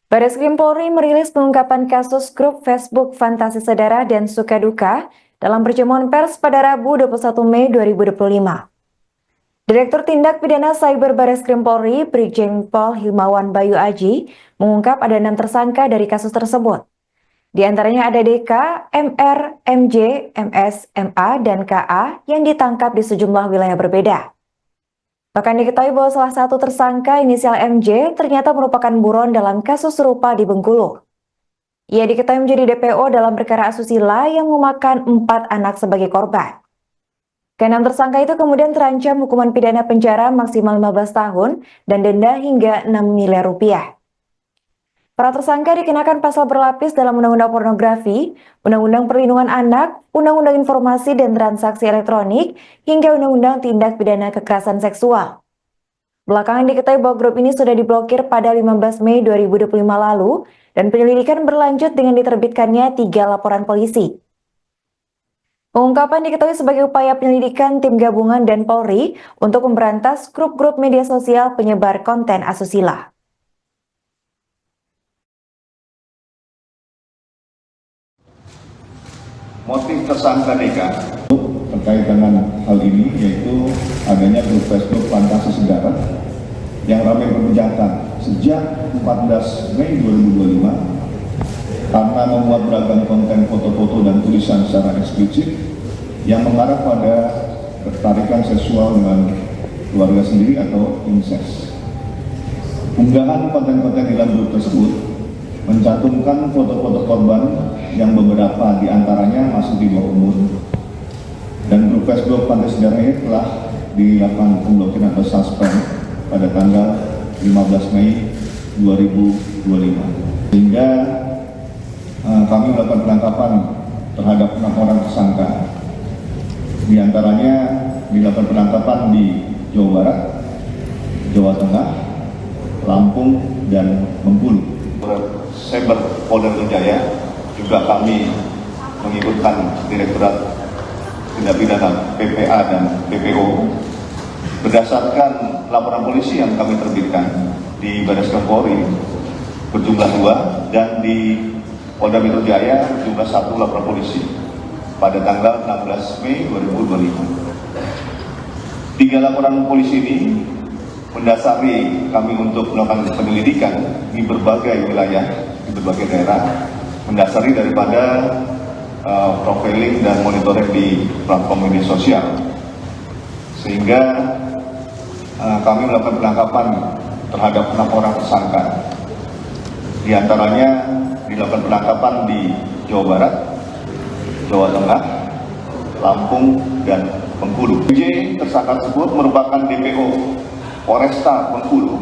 Bareskrim Polri merilis pengungkapan kasus grup Facebook Fantasi Sedara dan Sukaduka dalam pertemuan pers pada Rabu 21 Mei 2025. Direktur Tindak Pidana Cyber Bareskrim Polri, Brigjen Pol Hilmawan Bayu Aji, mengungkap ada 6 tersangka dari kasus tersebut. Di antaranya ada DK, MR, MJ, MS, MA, dan KA yang ditangkap di sejumlah wilayah berbeda. Bahkan diketahui bahwa salah satu tersangka inisial MJ ternyata merupakan buron dalam kasus serupa di Bengkulu. Ia diketahui menjadi DPO dalam perkara asusila yang memakan 4 anak sebagai korban. Keenam tersangka itu kemudian terancam hukuman pidana penjara maksimal 15 tahun dan denda hingga 6 miliar rupiah. Para tersangka dikenakan pasal berlapis dalam Undang-Undang Pornografi, Undang-Undang Perlindungan Anak, Undang-Undang Informasi dan Transaksi Elektronik, hingga Undang-Undang Tindak Pidana Kekerasan Seksual. Belakangan diketahui bahwa grup ini sudah diblokir pada 15 Mei 2025 lalu dan penyelidikan berlanjut dengan diterbitkannya 3 laporan polisi. Pengungkapan diketahui sebagai upaya penyelidikan tim gabungan dan Polri untuk memberantas grup-grup media sosial penyebar konten asusila. Motif tersangka DK terkait dengan hal ini yaitu adanya grup Facebook Fantasi Sedara yang ramai diperbincangkan sejak 14 Mei 2025 karena memuat beragam konten foto-foto dan tulisan secara eksplisit yang mengarah pada ketertarikan seksual dengan keluarga sendiri atau incest. Unggahan konten-konten di dalam grup tersebut mencantumkan foto-foto korban yang beberapa diantaranya masih di bawah umur, dan grup Facebook Fantasi Sedara ini telah dilakukan pemblokiran atau suspend pada tanggal 15 Mei 2025. Sehingga kami melakukan penangkapan terhadap 6 orang tersangka. Di antaranya dilakukan penangkapan di Jawa Barat, Jawa Tengah, Lampung, dan Bengkulu. Cyber Polda Metro Jaya juga kami mengikutkan Direktorat Tindak Pidana PPA dan PPO berdasarkan laporan polisi yang kami terbitkan di Bareskrim Polri berjumlah 2 dan di Polda Metro Jaya berjumlah 1 laporan polisi pada tanggal 16 Mei 2025. 3 laporan polisi ini mendasari kami untuk melakukan penyelidikan di berbagai wilayah, di berbagai daerah, mendasari daripada profiling dan monitoring di platform media sosial, sehingga kami melakukan penangkapan terhadap 6 orang tersangka. Di antaranya dilakukan penangkapan di Jawa Barat, Jawa Tengah, Lampung, dan Bengkulu. Tersangka tersebut merupakan DPO Polresta Bengkulu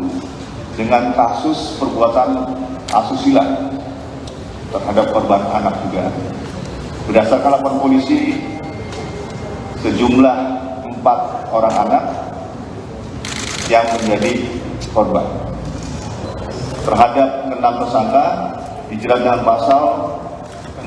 dengan kasus perbuatan asusila terhadap korban anak juga. Berdasarkan laporan polisi, sejumlah 4 orang anak yang menjadi korban. Terhadap 6 tersangka dijerat dengan pasal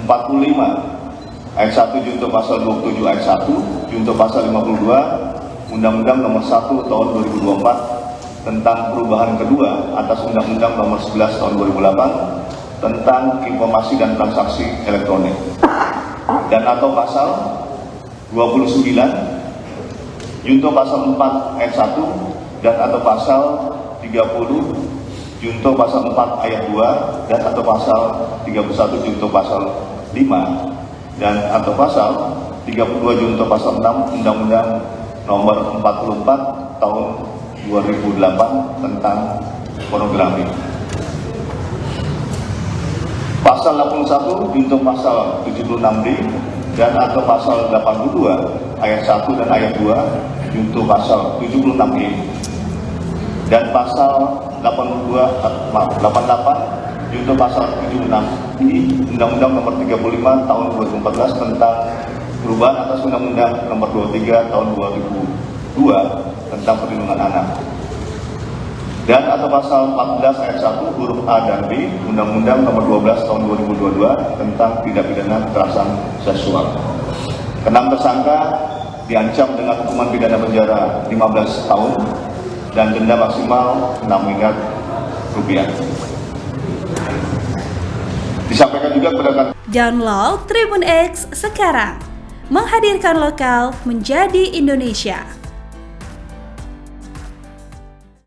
45 ayat 1 junto pasal 27 ayat 1 junto pasal 52 Undang-Undang Nomor 1 Tahun 2024 tentang perubahan kedua atas Undang-Undang Nomor 11 Tahun 2008 tentang informasi dan transaksi elektronik, dan atau pasal 29 junto pasal 4 ayat 1 dan atau pasal 30 junto pasal 4 ayat 2 dan atau pasal 31 junto pasal 5 dan atau pasal 32 junto pasal 6 Undang-Undang Nomor 44 Tahun 2008 tentang pornografi. Pasal 81 junto pasal 76D dan atau pasal 82 ayat 1 dan ayat 2 junto pasal 76E dan pasal 88 junto pasal 76I Undang-Undang Nomor 35 Tahun 2014 tentang perubahan atas Undang-Undang Nomor 23 Tahun 2002 tentang perlindungan anak, dan atau pasal 14 ayat 1 huruf A dan B Undang-Undang Nomor 12 Tahun 2022 tentang tindak pidana kekerasan seksual. 6 tersangka diancam dengan hukuman pidana penjara 15 tahun dan denda maksimal 6 miliar rupiah. sampaikan juga kepada Download Tribun X sekarang, menghadirkan lokal menjadi Indonesia.